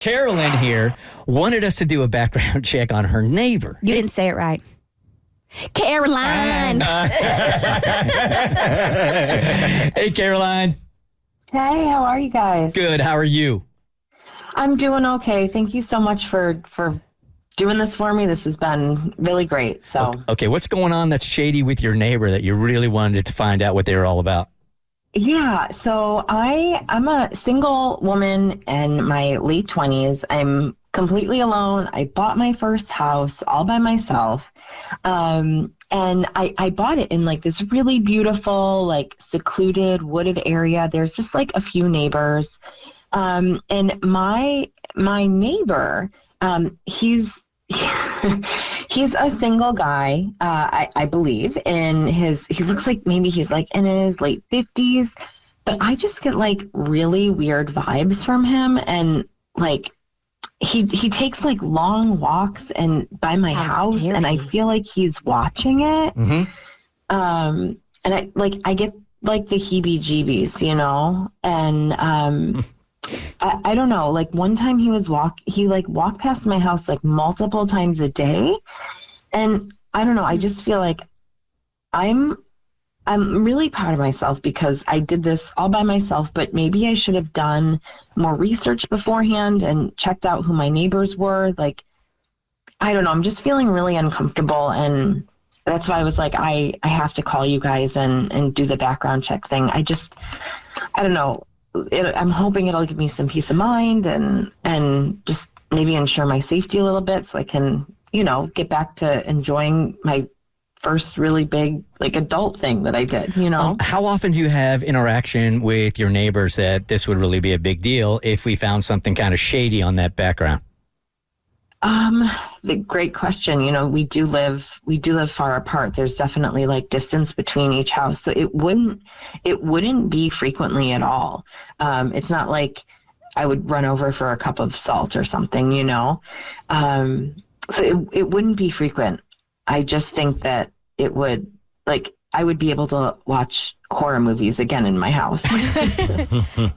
Carolyn here wanted us to do a background check on her neighbor. You didn't say it right. Caroline. Hey, Caroline. Hey, how are you guys? Good. How are you? I'm doing okay. Thank you so much for doing this for me. This has been really great. So Okay, what's going on that's shady with your neighbor that you really wanted to find out what they were all about? yeah, so I'm a single woman in my late 20s. I'm completely alone. I bought my first house all by myself. And I bought it in like this really beautiful, like secluded wooded area. There's just like a few neighbors. And my neighbor, he's a single guy, I believe, he looks like maybe he's like in his late 50s, but I just get like really weird vibes from him. And like, he takes like long walks and by my house, and I feel like he's watching it. Mm-hmm. And I get like the heebie-jeebies, you know, and, I don't know, like one time he walked past my house like multiple times a day. And I don't know, I just feel like I'm really proud of myself because I did this all by myself, but maybe I should have done more research beforehand and checked out who my neighbors were. Like, I don't know, I'm just feeling really uncomfortable. And that's why I was like, I have to call you guys and do the background check thing. I don't know. I'm hoping it'll give me some peace of mind and just maybe ensure my safety a little bit so I can, you know, get back to enjoying my first really big, like, adult thing that I did, you know? How often do you have interaction with your neighbors that this would really be a big deal if we found something kind of shady on that background? The great question. You know, we do live far apart. There's definitely like distance between each house. So it wouldn't be frequently at all. It's not like I would run over for a cup of salt or something, you know? So it wouldn't be frequent. I just think that it would, like, I would be able to watch horror movies again in my house.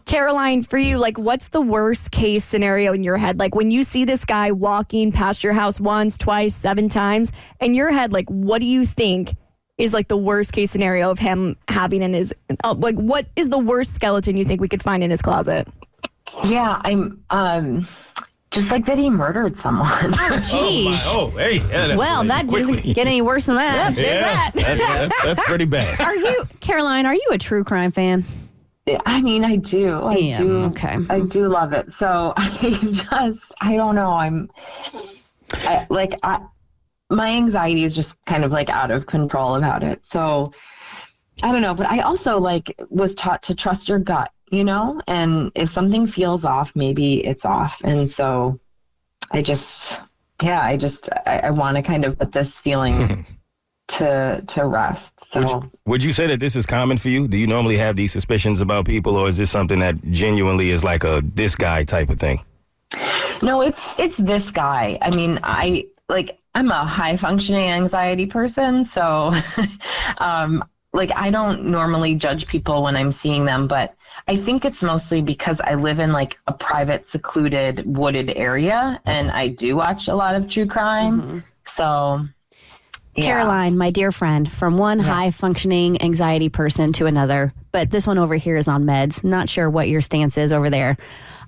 Caroline, for you, like, what's the worst case scenario in your head? Like, when you see this guy walking past your house once, twice, 7 times, in your head, like, what do you think is, like, the worst case scenario of him having in his, like, what is the worst skeleton you think we could find in his closet? Yeah, I'm, just like that he murdered someone. Oh, jeez. Oh, hey. Yeah, well, that doesn't get any worse than that. Yep, there's that. That's pretty bad. Caroline, are you a true crime fan? I mean, I do. I do. Okay. I do love it. So I don't know. My anxiety is just kind of like out of control about it. So I don't know. But I also was taught to trust your gut, you know, and if something feels off, maybe it's off. And so I want to kind of put this feeling to rest. So would you say that this is common for you? Do you normally have these suspicions about people, or is this something that genuinely is like a this guy type of thing? No, it's this guy. I mean, I'm a high functioning anxiety person, so I don't normally judge people when I'm seeing them, but I think it's mostly because I live in like a private, secluded, wooded area, and I do watch a lot of true crime. Mm-hmm. So, yeah. Caroline, my dear friend, from one high-functioning anxiety person to another, but this one over here is on meds. Not sure what your stance is over there.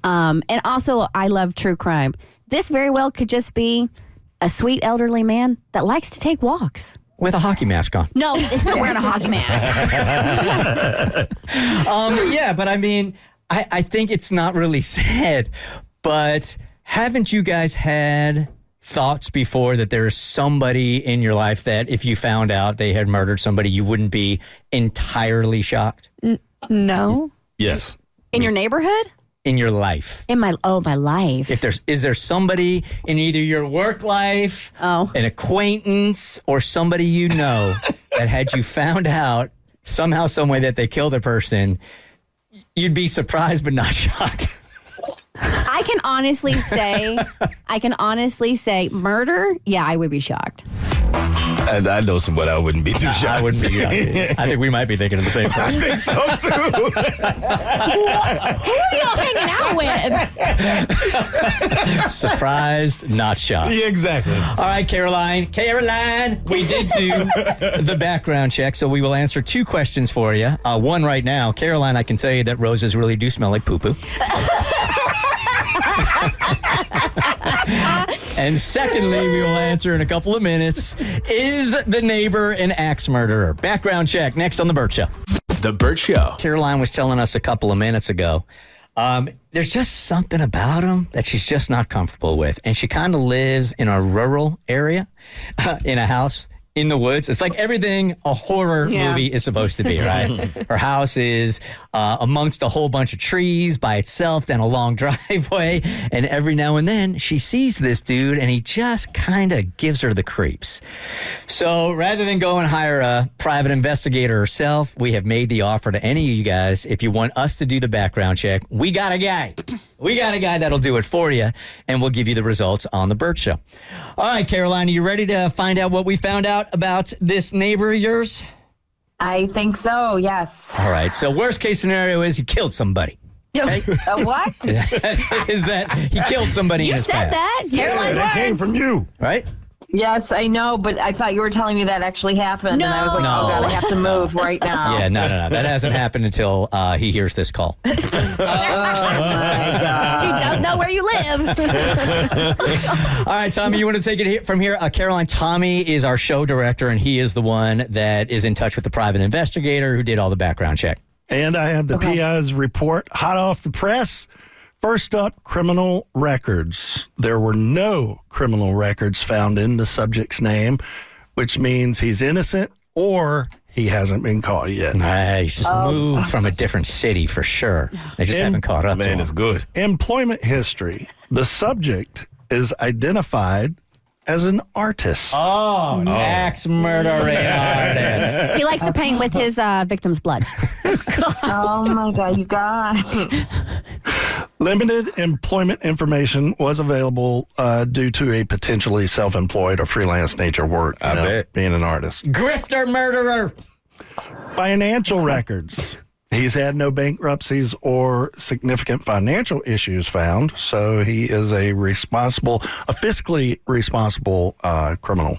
And also, I love true crime. This very well could just be a sweet elderly man that likes to take walks. With a hockey mask on. No, it's not wearing a hockey mask. Yeah, but I mean, I think it's not really sad, but haven't you guys had thoughts before that there's somebody in your life that if you found out they had murdered somebody, you wouldn't be entirely shocked? No. Yes. In your neighborhood? In your life. My life. Is there somebody in either your work life, an acquaintance, or somebody you know that had you found out somehow, some way that they killed a person, you'd be surprised but not shocked? I can honestly say murder, yeah, I would be shocked. I know someone I wouldn't be too shocked. I wouldn't be. I think we might be thinking of the same I thing. think so too. Who are y'all hanging out with? Surprised, not shocked. Yeah, exactly. All right, Caroline, we did do the background check, so we will answer 2 questions for you. One right now. Caroline, I can tell you that roses really do smell like poo-poo. And secondly, we will answer in a couple of minutes, is the neighbor an axe murderer? Background check next on The Bert Show. The Bert Show. Caroline was telling us a couple of minutes ago, there's just something about him that she's just not comfortable with. And she kind of lives in a rural area, in a house in the woods. It's like everything a horror movie is supposed to be, right? Her house is amongst a whole bunch of trees by itself down a long driveway. And every now and then she sees this dude and he just kind of gives her the creeps. So rather than go and hire a private investigator herself, we have made the offer to any of you guys. If you want us to do the background check, we got a guy. We got a guy that'll do it for you, and we'll give you the results on The Bert Show. All right, Caroline, are you ready to find out what we found out about this neighbor of yours? I think so, yes. All right, so worst case scenario is he killed somebody. Okay? What? Is that he killed somebody in You his said past. that. Caroline's That came words. from you. Right? Yes, I know, but I thought you were telling me that actually happened. And I was like, No. oh, God, I have to move right now. Yeah, no. That hasn't happened until he hears this call. Oh, my God. He does know where you live. All right, Tommy, you want to take it from here? Caroline, Tommy is our show director, and he is the one that is in touch with the private investigator who did all the background check. And I have the PI's report hot off the press. First up, criminal records. There were no criminal records found in the subject's name, which means he's innocent or he hasn't been caught yet. He's just moved from a different city for sure. They just haven't caught up to Man, him. it's good. Employment history. The subject is identified as an artist. Oh, an axe murdering artist. He likes to paint with his victim's blood. Oh, my God, you guys. Limited employment information was available due to a potentially self-employed or freelance nature work. I bet. Being an artist. Grifter murderer. Financial records. He's had no bankruptcies or significant financial issues found, so he is a fiscally responsible criminal.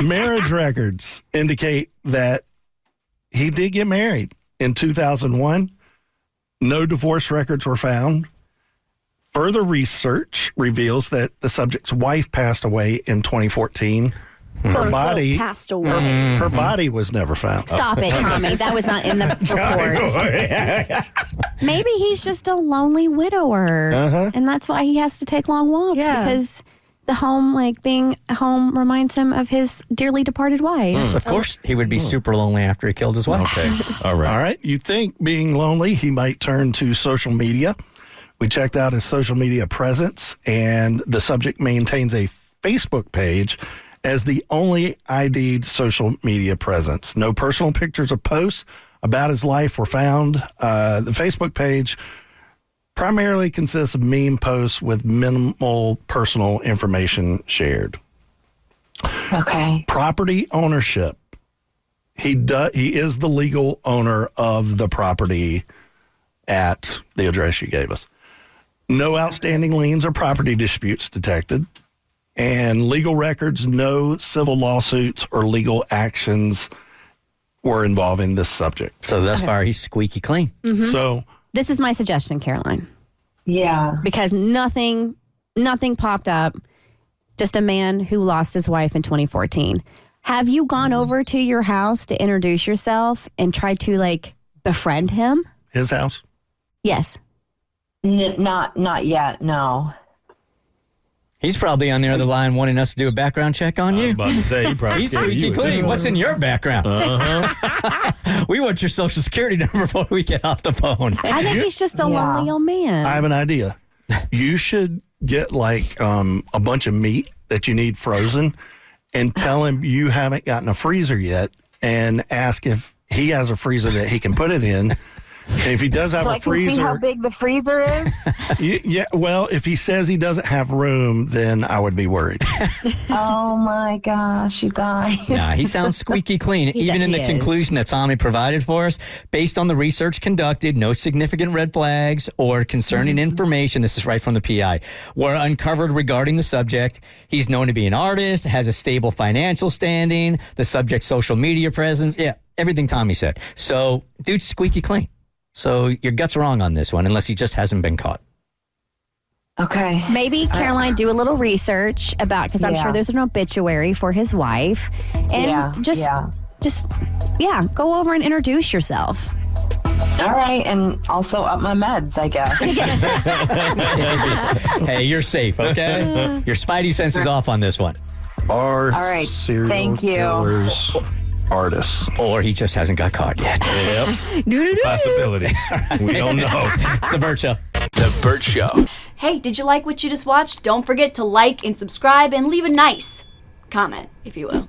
Marriage records indicate that he did get married in 2001. No divorce records were found. Further research reveals that the subject's wife passed away in 2014. Her body passed away. Her body was never found. Stop it, Tommy. That was not in the report. Maybe he's just a lonely widower. And that's why he has to take long walks because the home, like being home, reminds him of his dearly departed wife. Of course, he would be super lonely after he killed his wife. Okay. All right. All right. You think being lonely, he might turn to social media. We checked out his social media presence, and the subject maintains a Facebook page as the only ID'd social media presence. No personal pictures or posts about his life were found. The Facebook page primarily consists of meme posts with minimal personal information shared. Okay. Property ownership. He is the legal owner of the property at the address you gave us. No outstanding liens or property disputes detected. And legal records, no civil lawsuits or legal actions were involving this subject. So thus far, he's squeaky clean. So This is my suggestion, Caroline, Yeah. because nothing popped up. Just a man who lost his wife in 2014. Have you gone over to your house to introduce yourself and try to befriend him? his house. Yes. Not yet, no. He's probably on the other line wanting us to do a background check on I was you. about to say, he probably He's scared squeaky you at this clean. point. What's in your background? We want your social security number before we get off the phone. I think he's just a lonely old man. I have an idea. You should get a bunch of meat that you need frozen and tell him you haven't gotten a freezer yet and ask if he has a freezer that he can put it in. And if he does have So a I can see how freezer, big the freezer is. yeah. Well, if he says he doesn't have room, then I would be worried. Oh my gosh, you guys. Nah, he sounds squeaky clean. Even in the is. conclusion that Tommy provided for us, based on the research conducted, no significant red flags or concerning information, this is right from the PI, were uncovered regarding the subject. He's known to be an artist, has a stable financial standing, the subject's social media presence. Yeah, everything Tommy said. So, dude's squeaky clean. So, your gut's wrong on this one, unless he just hasn't been caught. Okay. Maybe Caroline do a little research about, because I'm Yeah. sure there's an obituary for his wife, and just go over and introduce yourself. All right, and also up my meds, I guess. Hey, you're safe, okay? Your spidey sense is off on this one. Are All right, serial thank you. killers artists? Or he just hasn't got caught yet. Yep. Possibility. We don't know. It's the Bert Show. The Bert Show. Hey, did you like what you just watched? Don't forget to like and subscribe and leave a nice comment, if you will.